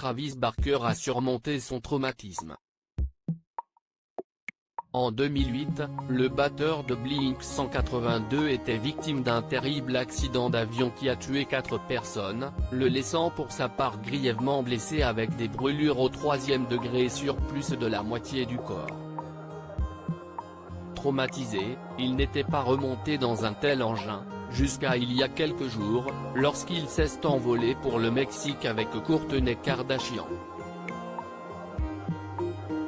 Travis Barker a surmonté son traumatisme. En 2008, le batteur de Blink-182 était victime d'un terrible accident d'avion qui a tué 4 personnes, le laissant pour sa part grièvement blessé avec des brûlures au 3e degré sur plus de la moitié du corps. Traumatisé, il n'était pas remonté dans un tel engin, jusqu'à il y a quelques jours, lorsqu'il s'est envolé pour le Mexique avec Kourtney Kardashian.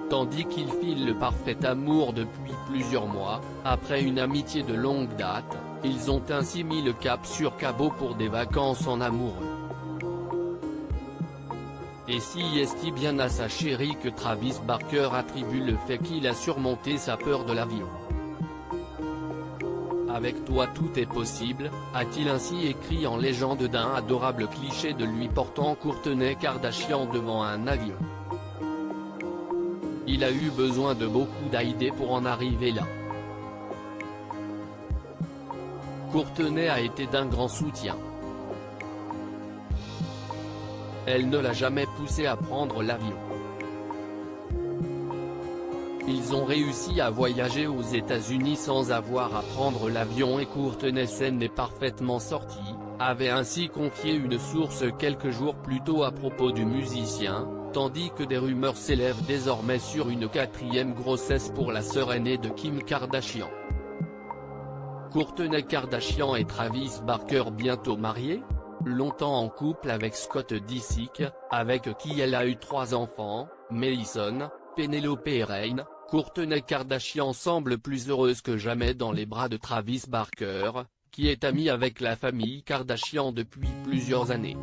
Tandis qu'il file le parfait amour depuis plusieurs mois, après une amitié de longue date, ils ont ainsi mis le cap sur Cabo pour des vacances en amoureux. Et si est-il bien à sa chérie que Travis Barker attribue le fait qu'il a surmonté sa peur de l'avion. Avec toi tout est possible, a-t-il ainsi écrit en légende d'un adorable cliché de lui portant Kourtney Kardashian devant un avion. Il a eu besoin de beaucoup d'idées pour en arriver là. Kourtney a été d'un grand soutien. Elle ne l'a jamais poussé à prendre l'avion. Ils ont réussi à voyager aux États-Unis sans avoir à prendre l'avion et Kourtney s'en est parfaitement sortie, avait ainsi confié une source quelques jours plus tôt à propos du musicien, tandis que des rumeurs s'élèvent désormais sur une 4e grossesse pour la sœur aînée de Kim Kardashian. Kourtney Kardashian et Travis Barker bientôt mariés? Longtemps en couple avec Scott Disick, avec qui elle a eu 3 enfants, Madison, Penelope et Ryan, Kourtney Kardashian semble plus heureuse que jamais dans les bras de Travis Barker, qui est ami avec la famille Kardashian depuis plusieurs années.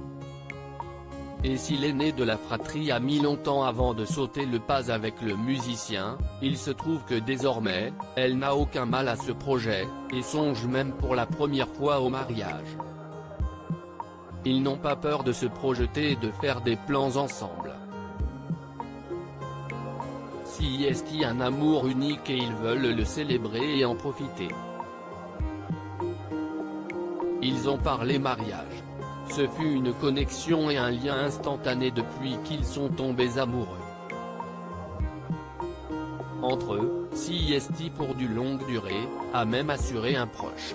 Et si l'aîné de la fratrie a mis longtemps avant de sauter le pas avec le musicien, il se trouve que désormais, elle n'a aucun mal à ce projet, et songe même pour la première fois au mariage. Ils n'ont pas peur de se projeter et de faire des plans ensemble. Si est un amour unique et ils veulent le célébrer et en profiter. Ils ont parlé mariage. Ce fut une connexion et un lien instantané depuis qu'ils sont tombés amoureux. Entre eux, si est pour du longue durée, a même assuré un proche.